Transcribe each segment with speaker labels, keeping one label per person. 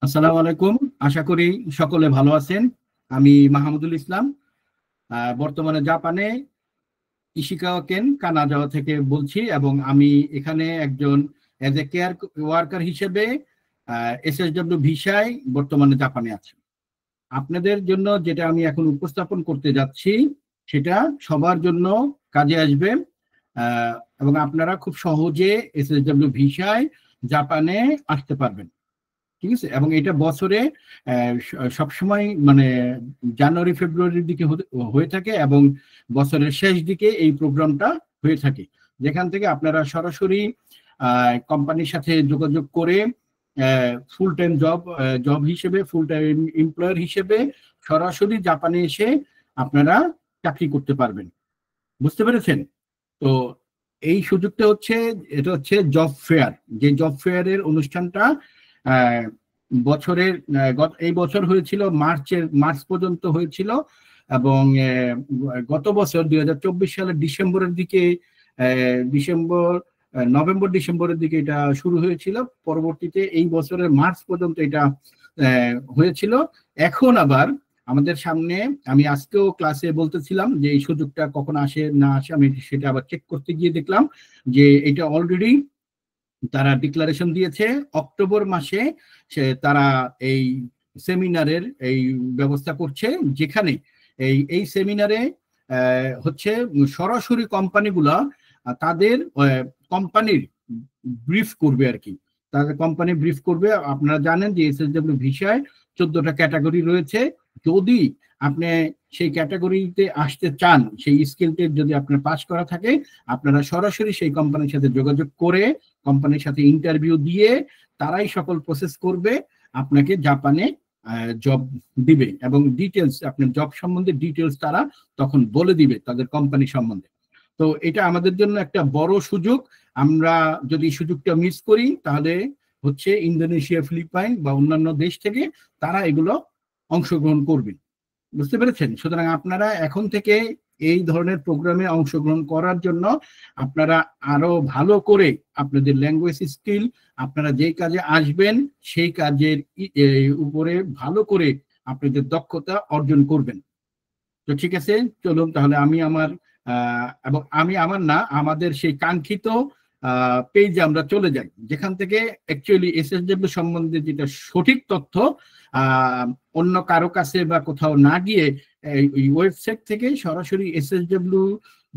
Speaker 1: আসসালামু আলাইকুম। আশা করি সকলে ভালো আছেন। আমি মাহমুদুল ইসলাম, বর্তমানে জাপানে ইশিকাওয়া কেন কানাডা থেকে বলছি, এবং আমি এখানে একজন এজ এ কেয়ার ওয়ার্কার হিসেবে এসএসডব্লিউ ভিসায় বর্তমানে জাপানে আছি। আপনাদের জন্য যেটা আমি এখন উপস্থাপন করতে যাচ্ছি সেটা সবার জন্য কাজে আসবে, এবং আপনারা খুব সহজে এসএসডব্লিউ ভিসায় জাপানে আসতে পারবেন। ঠিক আছে, এবং এটা বছরে সবসময় মানে জানুয়ারি ফেব্রুয়ারির দিকে হয়ে থাকে, এবং বছরের শেষ দিকে এই প্রোগ্রামটা হয়ে থাকে, যেখান থেকে আপনারা সরাসরি কোম্পানির সাথে যোগাযোগ করে ফুল টাইম জব হিসেবে, ফুল টাইম এমপ্লয়ার হিসেবে সরাসরি জাপানে এসে আপনারা চাকরি করতে পারবেন। বুঝতে পেরেছেন? তো এই সুযোগটা হচ্ছে, এটা হচ্ছে জব ফেয়ার। যে জব ফেয়ারের অনুষ্ঠানটা বছরের এই বছর হয়েছিল মার্চ পর্যন্ত হয়েছিল, এবং গত বছর 2024 সালের ডিসেম্বরের দিকে, নভেম্বর ডিসেম্বরের দিকে এটা শুরু হয়েছিল। পরবর্তীতে এই বছরের মার্চ পর্যন্ত এটা হয়েছিল। এখন আবার আমাদের সামনে, আমি আজকেও ক্লাসে বলতেছিলাম যে এই সুযোগটা কখন আসে না আসে, আমি সেটা আবার চেক করতে গিয়ে দেখলাম যে এটা অলরেডি তারা ডিক্লারেশন দিয়েছে অক্টোবর মাসে তারা এই সেমিনারের এই ব্যবস্থা করছে, যেখানে এই সেমিনারে হচ্ছে সরাসরি কোম্পানিগুলা তাদের কোম্পানির ব্রিফ করবে আর কি। তাদের কোম্পানি ব্রিফ করবে। আপনারা জানেন যে এসএসডব্লিউ ভিসায় 14টা ক্যাটাগরি রয়েছে। যদি আপনি সেই ক্যাটাগরিতে আসতে চান, সেই স্কিলতে যদি আপনার পাস করা থাকে, আপনারা সরাসরি সেই কোম্পানির সাথে যোগাযোগ করে কোম্পানির সাথে ইন্টারভিউ দিয়ে তারাই সকল প্রসেস করবে, আপনাকে জাপানে জব দিবে, এবং ডিটেলস, আপনার জব সম্বন্ধে ডিটেলস তারা তখন বলে দিবে তাদের কোম্পানি সম্বন্ধে। তো এটা আমাদের জন্য একটা বড় সুযোগ। আমরা যদি সুযোগটা মিস করি তাহলে হচ্ছে ইন্দোনেশিয়া, ফিলিপাইন বা অন্যান্য দেশ থেকে তারা এগুলো অংশগ্রহণ করবে। বুঝতে পেরেছেন? সুতরাং আপনারা এখন থেকে এই ধরনের প্রোগ্রামে অংশগ্রহণ করার জন্য আপনারা আরো ভালো করে আপনাদের ল্যাঙ্গুয়েজ স্কিল, আপনারা যেই কাজে আসবেন সেই কাজের উপরে ভালো করে আপনাদের দক্ষতা অর্জন করবেন। তো ঠিক আছে, চলুন তাহলে এবং আমি আমার না, আমাদের সেই কাঙ্ক্ষিত পেজে আমরা চলে যাই, যেখান থেকে অ্যাকচুয়ালি এসএসডব্লিউ সম্বন্ধে যেটা সঠিক তথ্য অন্য কারো কাছে বা কোথাও না গিয়ে এই ওয়েবসাইট থেকে সরাসরি এসএসডব্লিউ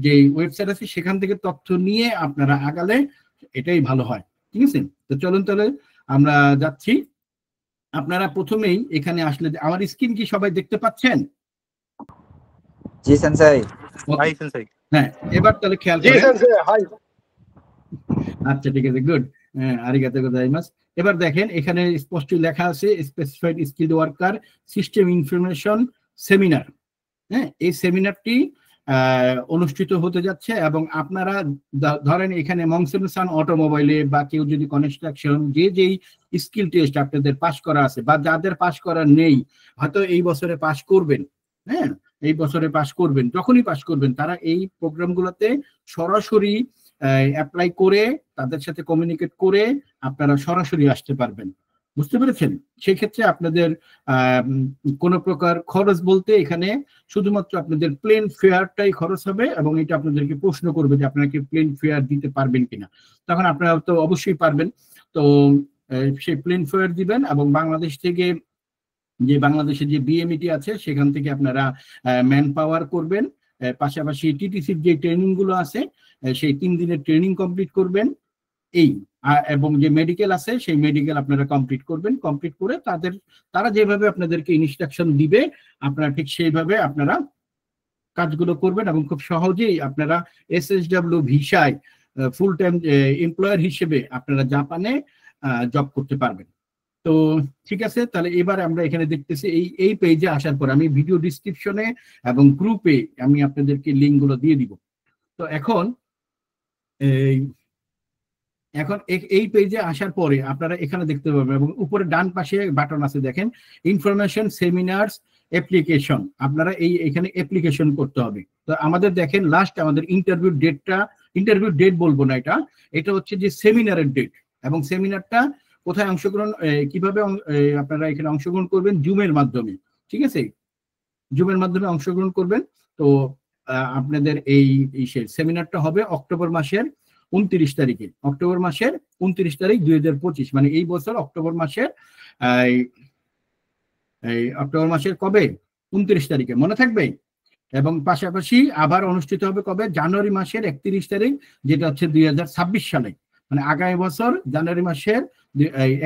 Speaker 1: যে ওয়েবসাইট আছে সেখান থেকে তথ্য নিয়ে আপনারা আগালে এটাই ভালো হয়। ঠিক আছে, তো চলুন তাহলে আমরা যাচ্ছি। আপনারা প্রথমেই এখানে আসলে, আমার স্ক্রিন কি সবাই দেখতে পাচ্ছেন?
Speaker 2: জি সেনসাই।
Speaker 3: Hi sensei.
Speaker 1: হ্যাঁ, এবার তাহলে খেয়াল
Speaker 4: জি
Speaker 1: করেন।
Speaker 4: Sensei, hi.
Speaker 1: আচ্ছা, ঠিক আছে, গুড। আরিগাতো গোজাইমাসু। এবার দেখেন এখানে স্পষ্ট লেখা আছে specified skilled worker system information seminar. হ্যাঁ, এই সেমিনারটি অনুষ্ঠিত হতে যাচ্ছে, এবং আপনারা ধরেন এখানে মংসেনসান অটোমোবাইলে বা কেউ যদি কনস্ট্রাকশন, যেই স্কিল টেস্ট আপনাদের পাস করা আছে বা যাদের পাস করা নেই, হয়তো এই বছরে পাস করবেন, হ্যাঁ এই বছরে পাস করবেন, যখনই পাস করবেন তারা এই প্রোগ্রামগুলোতে সরাসরি অ্যাপ্লাই করে তাদের সাথে কমিউনিকেট করে আপনারা সরাসরি আসতে পারবেন। বুঝতে পেরেছেন? সেই ক্ষেত্রে আপনাদের কোনো প্রকার খরচ বলতে এখানে শুধুমাত্র আপনাদের প্লেন ফেয়ারটাই খরচ হবে, এবং এটা আপনাদেরকে প্রশ্ন করবে যে আপনারা কি প্লেন ফেয়ার দিতে পারবেন কিনা। তখন আপনারা তো অবশ্যই পারবেন। তো সেই প্লেন ফেয়ার দিবেন, এবং বাংলাদেশ থেকে যে বাংলাদেশে যে বিএমইটি আছে সেখান থেকে আপনারা ম্যান পাওয়ার করবেন, পাশাপাশি টিটিসির যে ট্রেনিং গুলো আছে সেই 3 দিনের ট্রেনিং কমপ্লিট করবেন, এবং যে মেডিকেল আছে সেই মেডিকেল আপনারা কমপ্লিট করবেন। কমপ্লিট করে তারা যেভাবে আপনাদেরকে ইনস্ট্রাকশন দিবে আপনারা ঠিক সেইভাবে আপনারা কাজগুলো করবেন, এবং খুব সহজেই আপনারা এসএসডব্লিউ ভিসায় ফুল টাইম এমপ্লয়ার হিসেবে আপনারা জাপানে জব করতে পারবেন। তো ঠিক আছে, তাহলে এবার আমরা এখানে দেখতেছি এই পেজে আসার পর আমি ভিডিও ডিসক্রিপশনে এবং গ্রুপে আমি আপনাদেরকে লিঙ্কগুলো দিয়ে দিব। তো এখন এই পেজে আসার পরে আপনারা এখানে দেখতে পাবেন, এবং উপরে ডান পাশে বাটন আছে দেখেন, ইনফরমেশন সেমিনার্স অ্যাপ্লিকেশন। আপনারা এখানে অ্যাপ্লিকেশন করতে হবে। তো আমাদের দেখেন লাস্ট আমাদের ইন্টারভিউ ডেট বলবো না, এটা হচ্ছে যে সেমিনারের ডেট, এবং সেমিনারটা কোথায় অংশগ্রহণ, কিভাবে আপনারা এখানে অংশগ্রহণ করবেন? জুমের মাধ্যমে, ঠিক আছে, জুমের মাধ্যমে অংশগ্রহণ করবেন। তো আপনাদের এই সেমিনারটা হবে অক্টোবর মাসের 29 তারিখে, অক্টোবর মাসের 29 তারিখ 2025, মানে এই বছর অক্টোবর মাসের এই অক্টোবর মাসের কবে? 29 তারিখে, মনে থাকবে। এবং পাশাপাশি আবার অনুষ্ঠিত হবে কবে? জানুয়ারি মাসের 31 তারিখ, যেটা হচ্ছে 2026 সালে, মানে আগামী বছর জানুয়ারি মাসের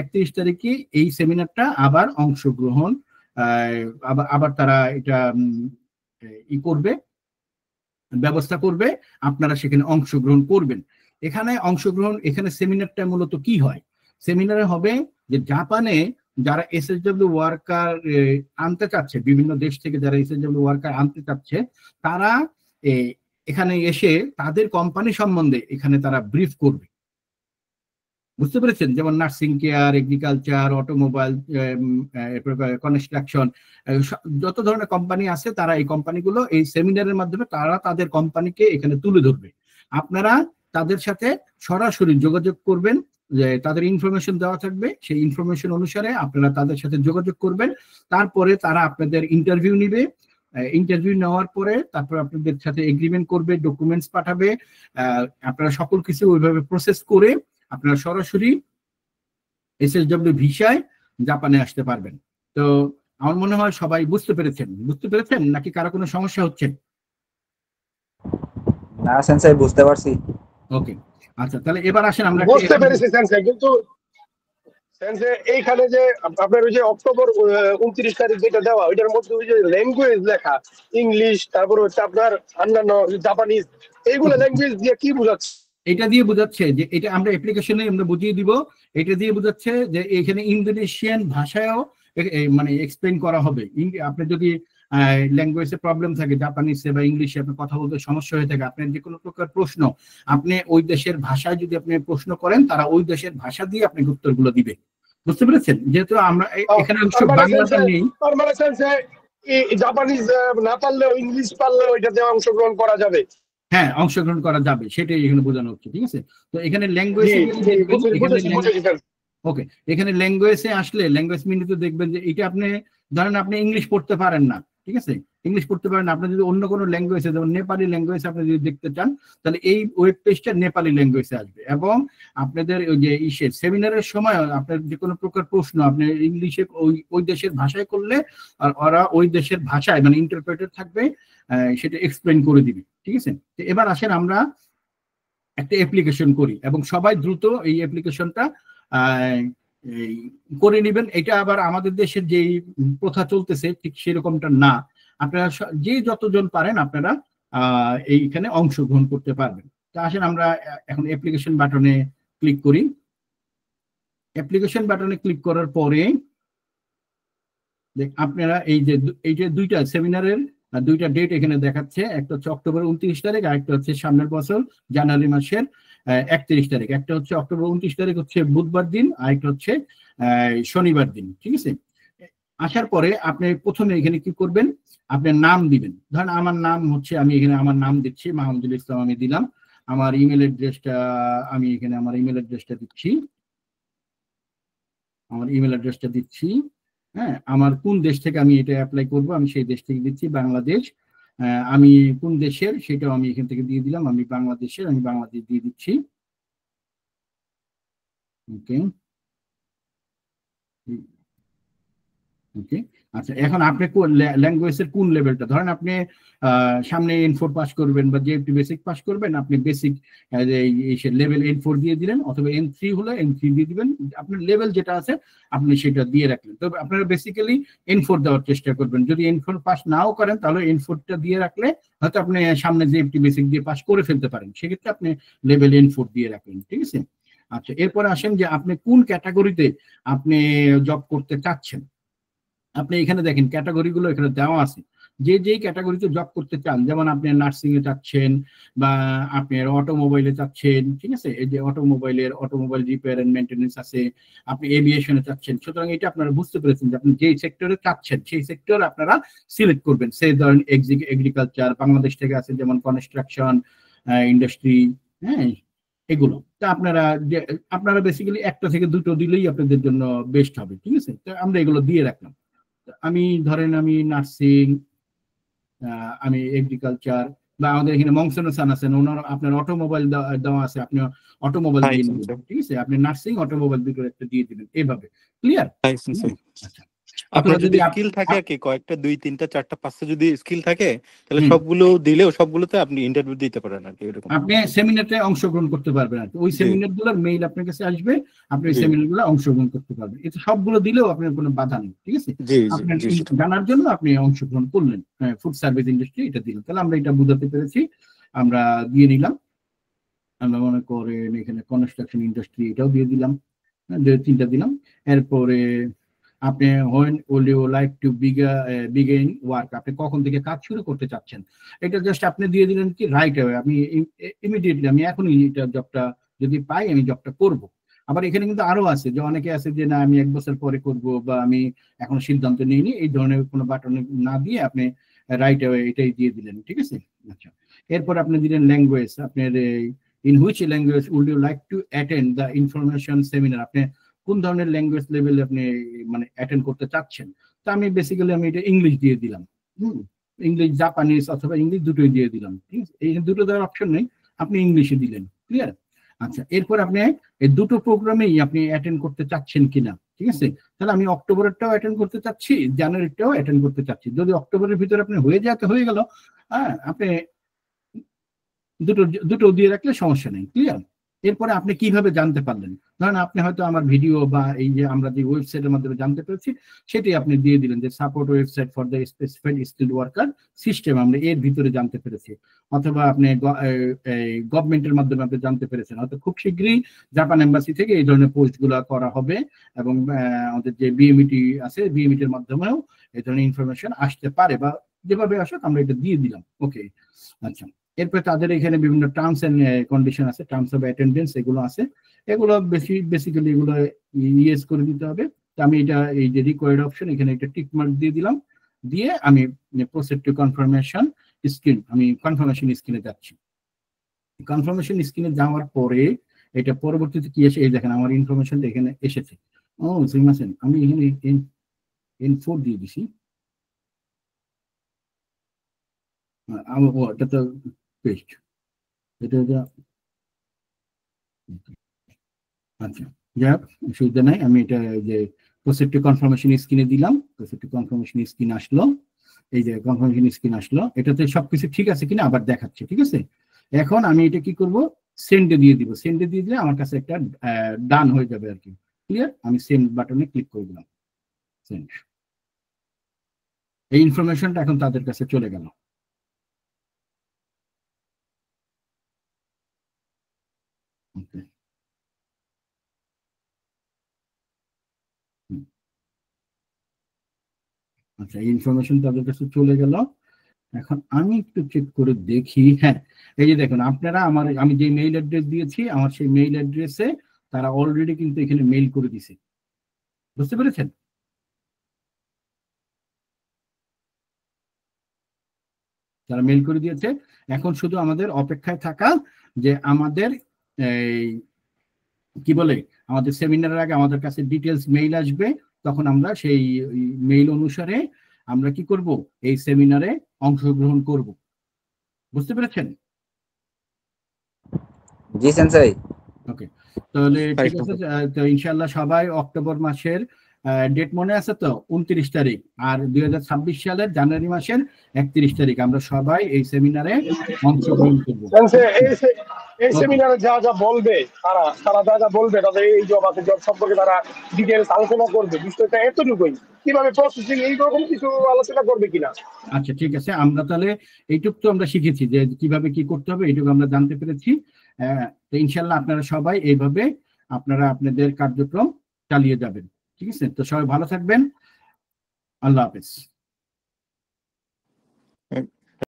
Speaker 1: 31 তারিখে এই সেমিনারটা আবার অংশগ্রহণ, আবার তারা এটা করবে, ব্যবস্থা করবে, আপনারা সেখানে অংশগ্রহণ করবেন। এখানে সেমিনারটা মূলত কি হয়? সেমিনারে হবে যে জাপানে যারা এসএসডব্লিউ ওয়ার্কার আনতে চাচ্ছে, বিভিন্ন দেশ থেকে যারা এসএসডব্লিউ ওয়ার্কার আনতে চাচ্ছে, তারা এখানে এসে তাদের কোম্পানি সম্বন্ধে এখানে তারা ব্রিফ করবে। বুঝতে পেরেছেন? যেমন nursing care, agriculture, automobile, construction, যত ধরনের কোম্পানি আছে, তারা এই কোম্পানিগুলো এই সেমিনারের মাধ্যমে তারা তাদের কোম্পানিকে এখানে তুলে ধরবে। আপনারা তাদের সাথে সরাসরি যোগাযোগ করবেন, যে তাদের ইনফরমেশন দেওয়া থাকবে, সেই ইনফরমেশন অনুসারে আপনারা তাদের সাথে যোগাযোগ করবেন। তারপরে তারা আপনাদের ইন্টারভিউ নিবে, ইন্টারভিউ নেওয়ার পরে তারপর আপনাদের সাথে এগ্রিমেন্ট করবে, ডকুমেন্টস পাঠাবে। আপনারা সকল কিছু ওইভাবে প্রসেস করে আপনারা সরাসরি এসএসডব্লিউ ভিসায় জাপানে আসতে পারবেন। তো আমার মনে হয় সবাই বুঝতে পেরেছেন নাকি কারো কোনো সমস্যা হচ্ছে?
Speaker 2: না সেন্সাই, বুঝতে পারছি।
Speaker 1: ওকে, আচ্ছা, তাহলে এবার আসেন আমরা
Speaker 3: বুঝতে পেরেছি সেন্সাই, কিন্তু সেন্সাই এইখানে যে আপনার ওই যে অক্টোবর 29 তারিখ যেটা দেওয়া, ওইটার মধ্যে ওই যে ল্যাঙ্গুয়েজ লেখা, ইংলিশ, তারপর হচ্ছে আপনার অন্যান্য জাপানিজ, এইগুলো ল্যাঙ্গুয়েজ দিয়ে কি বোঝাচ্ছে?
Speaker 1: এটা দিয়ে বোঝাচ্ছে যে, এটা আমরা অ্যাপ্লিকেশনে আমরা বুঝিয়ে দিব, এটা দিয়ে বোঝাচ্ছে যে এখানে ইন্দোনেশিয়ান ভাষায়ও মানে এক্সপ্লেইন করা হবে। আপনি যদি ল্যাঙ্গুয়েজে প্রবলেম থাকে, জাপানিজে বা ইংলিশে আপনি কথা বলতে সমস্যা হয়ে থাকে, আপনার যে কোনো প্রকার প্রশ্ন আপনি ওই দেশের ভাষায় যদি আপনি প্রশ্ন করেন, তারা ওই দেশের ভাষা দিয়ে আপনাকে উত্তরগুলো দিবে। বুঝতে পেরেছেন? যেহেতু আমরা এখানে বাংলাতে নেই,
Speaker 3: জাপানিজ না পারলেও ইংলিশ পারলে ওইটাতে অংশগ্রহণ করা যাবে।
Speaker 1: হ্যাঁ, অংশগ্রহণ করা যাবে, সেটাই এখানে বোঝানো হচ্ছে। ঠিক আছে, তো এখানে ল্যাঙ্গুয়েজ, ওকে, এখানে ল্যাঙ্গুয়েজে আসলে ল্যাঙ্গুয়েজ মিনিতে দেখবেন যে এটা আপনি ধরেন আপনি ইংলিশ পড়তে পারেন না, ঠিক আছে, ইংলিশ পড়তে পারেন না, আপনি যদি অন্য কোনো ল্যাঙ্গুয়েজে, যেমন নেপালি ল্যাঙ্গুয়েজ আপনি যদি দেখতে চান, তাহলে এই ওয়েব পেজটা নেপালি ল্যাঙ্গুয়েজে আসবে। এবং আপনাদের ওই যে সেমিনারের সময় আপনার যে কোনো প্রকার প্রশ্ন আপনি ইংলিশে ওই দেশের ভাষায় করলে, আর ওরা ওই দেশের ভাষায় মানে ইন্টারপ্রেটার থাকবে, সেটা এক্সপ্লেন করে দিবে। ঠিক আছে, তো এবার আসেন আমরা একটা অ্যাপ্লিকেশন করি এবং সবাই দ্রুত এই অ্যাপ্লিকেশনটা করে নেবেন। এটা আবার আমাদের দেশের যেই প্রথা চলতেছে ঠিক সেরকমটা না, আপনারা যে যতজন পারেন আপনারা এইখানে অংশগ্রহণ করতে পারবেন। তো আসেন আমরা এখন অ্যাপ্লিকেশন বাটনে ক্লিক করি। অ্যাপ্লিকেশন বাটনে ক্লিক করার পরে আপনারা এই যে দুইটা সেমিনারের দুইটা ডেট এখানে দেখাচ্ছে, একটা হচ্ছে অক্টোবর 29 তারিখ, আর একটা হচ্ছে সামনের বছর জানুয়ারি মাসের 31 তারিখ। একটা হচ্ছে অক্টোবর 29 তারিখ হচ্ছে বুধবার দিন, আর একটা হচ্ছে শনিবার দিন। ঠিক আছে, আসার পরে আপনি প্রথমে এখানে কি করবেন, আপনার নাম দিবেন। ধরেন আমার নাম হচ্ছে, আমি এখানে আমার নাম দিচ্ছি মাহমুদুল ইসলাম, আমি দিলাম। আমার ইমেল অ্যাড্রেসটা আমি এখানে আমার ইমেল অ্যাড্রেসটা দিচ্ছি, হ্যাঁ, আমার কোন দেশ থেকে আমি এটা অ্যাপ্লাই করব আমি সেই দেশ থেকে দিচ্ছি, বাংলাদেশ। আমি কোন দেশের সেটাও আমি এখান থেকে দিয়ে দিলাম, আমি বাংলাদেশের, আমি বাংলাদেশ দিয়ে দিচ্ছি। ওকে ওকে, আচ্ছা, এখন আপনি ল্যাঙ্গুয়েজের কোন লেভেলটা, ধরেন আপনি সামনে N4 পাস করবেন বা JFT বেসিক পাস করবেন, আপনি বেসিক লেভেল N4 দিয়ে দিলেন, অথবা N3 হলে N3 দিয়ে দিবেন। আপনার লেভেল যেটা আছে আপনি সেটা দিয়ে রাখলেন। তবে আপনারা বেসিক্যালি N4 দেওয়ার চেষ্টা করবেন। যদি N4 পাস নাও করেন তাহলে N4টা দিয়ে রাখলে হয়তো আপনি সামনে JFT বেসিক দিয়ে পাস করে ফেলতে পারেন, সেক্ষেত্রে আপনি লেভেল N4 দিয়ে রাখলেন। ঠিক আছে, আচ্ছা, এরপরে আসেন যে আপনি কোন ক্যাটাগরিতে আপনি জব করতে চাচ্ছেন। আপনি এখানে দেখেন ক্যাটাগরিগুলো এখানে দেওয়া আছে, যেই ক্যাটাগরিতে জব করতে চান, যেমন আপনি নার্সিং এ চাচ্ছেন বা আপনি অটোমোবাইলে চাচ্ছেন, ঠিক আছে, এই যে অটোমোবাইল রিপেয়ার এন্ড মেইনটেনেন্স আছে, আপনি এভিয়েশনে চাচ্ছেন। সুতরাং এটা আপনারা বুঝতে পেরেছেন যে আপনি যেই সেক্টরে চাচ্ছেন সেই সেক্টর আপনারা সিলেক্ট করবেন। সেই ধরেন এগ্রিকালচার, বাংলাদেশ থেকে আছে যেমন কনস্ট্রাকশন ইন্ডাস্ট্রি, হ্যাঁ, এগুলো। তা আপনারা বেসিক্যালি একটা থেকে দুটো দিলেই আপনাদের জন্য বেস্ট হবে, ঠিক আছে? তো আমরা এগুলো দিয়ে রাখলাম। আমি ধরেন আমি নার্সিং, আমি এগ্রিকালচার, বা আমাদের এখানে মংসন আছেন, ওনার আপনার অটোমোবাইল দেওয়া আছে, আপনি অটোমোবাইল দিয়ে নেবেন, ঠিক আছে? আপনি নার্সিং অটোমোবাইল দুটো একটা দিয়ে দিবেন, এইভাবে। ক্লিয়ার? আচ্ছা,
Speaker 4: আপনার যদি স্কিল থাকে আর কি কয়েকটা 2, 3টা 4টা 5টা যদি স্কিল থাকে তাহলে সবগুলো দিলেও সবগুলোতে আপনি ইন্টারভিউ দিতে পারেন আর কি। এরকম
Speaker 1: আপনি সেমিনারে অংশগ্রহণ করতে পারবেন আর কি। ওই সেমিনারগুলোর মেইল আপনার কাছে আসবে, আপনি ওই সেমিনারগুলো অংশগ্রহণ করতে পারবেন। এটা সবগুলো দিলেও আপনার কোনো বাধা নেই, ঠিক আছে? আপনার জানার জন্য আপনি অংশগ্রহণ করলেন, ফুড সার্ভিস ইন্ডাস্ট্রি এটা দিলেন। তাহলে আমরা এটা বুঝাতে পেরেছি, আমরা দিয়ে নিলাম। আমরা মনে করেন এখানে কনস্ট্রাকশন ইন্ডাস্ট্রি এটাও দিয়ে দিলাম, 2-3টা দিলাম। এরপরে আপনি when would you like to begin work, আপনি কখন থেকে কাজ শুরু করতে চাচ্ছেন, এটা জাস্ট আপনি দিয়ে দিলেন কি রাইট অ্যাওয়ে, আমি ইমিডিয়েটলি, আমি এখনই এটা জবটা যদি পাই আমি জবটা করব। আবার এখানে কিন্তু আরো আছে যে অনেকে আছে যে না আমি 1 বছর পরে করব, বা আমি এখন সিদ্ধান্ত নিইনি, এই ধরনের কোনো বাটন না দিয়ে আপনি রাইট অ্যাওয়ে এটাই দিয়ে দিলেন, ঠিক আছে? আচ্ছা, এরপর আপনি দিলেন ল্যাঙ্গুয়েজ, আপনার in which language would you like to attend the information seminar, আপনি কোন ধরনের ল্যাঙ্গুয়েজ লেভেলে আপনি মানে অ্যাটেন্ড করতে চাচ্ছেন। তো আমি বেসিক্যালি আমি এটা ইংলিশ দিয়ে দিলাম, ইংলিশ, জাপানিজ অথবা ইংলিশ দুটোই দিয়ে দিলাম, ঠিক আছে? এই দুটো দেওয়ার অপশন নেই, আপনি ইংলিশে দিলেন। ক্লিয়ার? আচ্ছা, এরপর আপনি এই দুটো প্রোগ্রামেই আপনি অ্যাটেন্ড করতে চাচ্ছেন কিনা, ঠিক আছে? তাহলে আমি অক্টোবরেরটাও অ্যাটেন্ড করতে চাচ্ছি, জানুয়ারিটাও অ্যাটেন্ড করতে চাচ্ছি। যদি অক্টোবরের ভিতরে আপনি হয়ে গেল, হ্যাঁ, আপনি দুটো দিয়ে রাখলে সমস্যা নেই। ক্লিয়ার? এরপরে আপনি কিভাবে জানতে পারলেন, ধরেন আপনি হয়তো আমার ভিডিও বা এই যে আমরা যে ওয়েবসাইটের মাধ্যমে জানতে পেরেছি সেটাই আপনি দিয়ে দিলেন যে support website for the specified skilled worker system, আমরা এর ভিতরে জানতে পেরেছি। অথবা আপনি গভর্নমেন্টের মাধ্যমে আপনি জানতে পেরেছেন, হয়তো খুব শীঘ্রই জাপান এম্বাসি থেকে এই ধরনের পোস্টগুলো করা হবে, এবং আমাদের যে বিএমইটি আছে বিএমইটির মাধ্যমেও এই ধরনের ইনফরমেশন আসতে পারে, বা যেভাবে আসুক আমরা এটা দিয়ে দিলাম। ওকে, আচ্ছা, এরপর তাদের এখানে বিভিন্ন টার্মস এন্ড কন্ডিশন আছে, টার্মস অফ অ্যাটেন্ডেন্স এগুলো আছে, এগুলো বেসিক্যালি এগুলো ইয়েস করে দিতে হবে। তো আমি এটা এই যে রিকোয়ার্ড অপশন এখানে একটা টিক মার্ক দিয়ে দিলাম, দিয়ে আমি প্রসিড টু কনফার্মেশন স্ক্রিন, আমি কনফার্মেশন স্ক্রিনে যাচ্ছি। কনফার্মেশন স্ক্রিনে যাওয়ার পরে এটা পরবর্তীতে কি আসে, এই দেখেন আমার ইনফরমেশনটা এখানে এসেছে। ও সিমাসেন, আমি এখানে N4 দিয়ে দিছি, এটা তো পেস্ট, এটা আচ্ছা, যাক অসুবিধা নাই। আমি এটা যে প্রসিড টু কনফার্মেশন স্ক্রিনে দিলাম, প্রসিড টু কনফার্মেশন স্ক্রিন আসলো, এই যে কনফার্মেশন স্ক্রিন আসলো, এটাতে সবকিছু ঠিক আছে কিনা আবার দেখাচ্ছে, ঠিক আছে? এখন আমি এটা কি করব, সেন্ডে দিয়ে দিব, সেন্ডে দিয়ে দিলে আমার কাছে একটা ডান হয়ে যাবে আর কি। ক্লিয়ার? আমি সেন্ড বাটনে ক্লিক করে দিলাম, সেন্ড, এই ইনফরমেশনটা এখন তাদের কাছে চলে গেল। ওকে, আচ্ছা, এই ইনফরমেশন তাদের কাছে চলে গেল। এখন আমি একটু চেক করে দেখি, হ্যাঁ, এই যে দেখুন আপনারা আমি যে মেইল অ্যাড্রেস দিয়েছি আমার সেই মেইল অ্যাড্রেসে তারা অলরেডি কিন্তু এখানে মেইল করে দিছে, বুঝতে পেরেছেন? তারা মেইল করে দিয়েছে, এখন শুধু আমাদের অপেক্ষায় থাকা যে আমাদের এই কি বলে আমাদের সেমিনারের আগে আমাদের কাছে ডিটেলস মেইল আসবে, তখন আমরা সেই মেইল অনুসারে আমরা কি করব, এই সেমিনারে অংশগ্রহণ করব। বুঝতে পেরেছেন?
Speaker 2: জি সেন্সাই।
Speaker 1: ওকে, তাহলে ঠিক আছে। তো ইনশাআল্লাহ সবাই অক্টোবর মাসের ডেট মনে আছে তো 29 তারিখ, আর 2026 সালের জানুয়ারি মাসের 31 তারিখ আমরা সবাই এই সেমিনারে অংশগ্রহণ করব।
Speaker 3: এই সেমিনারে যা যা বলবে তারা যা বলবে, তাদের এই জব আছে, জব সম্পর্কে তারা ডিটেইলস আলোচনা করবে, বিষয়টা এতটুকুই, কিভাবে প্রসেসিং এইরকম কিছু আলোচনা করবে কিনা।
Speaker 1: আচ্ছা, ঠিক আছে, আমরা তাহলে এইটুকু তো আমরা শিখেছি যে কিভাবে কি করতে হবে, এইটুকু আমরা জানতে পেরেছি। তো ইনশাআল্লাহ আপনারা সবাই এইভাবে আপনারা আপনাদের কার্যক্রম চালিয়ে যাবেন, ঠিক আছে? তো সবাই ভালো থাকবেন, আল্লাহ হাফেজ।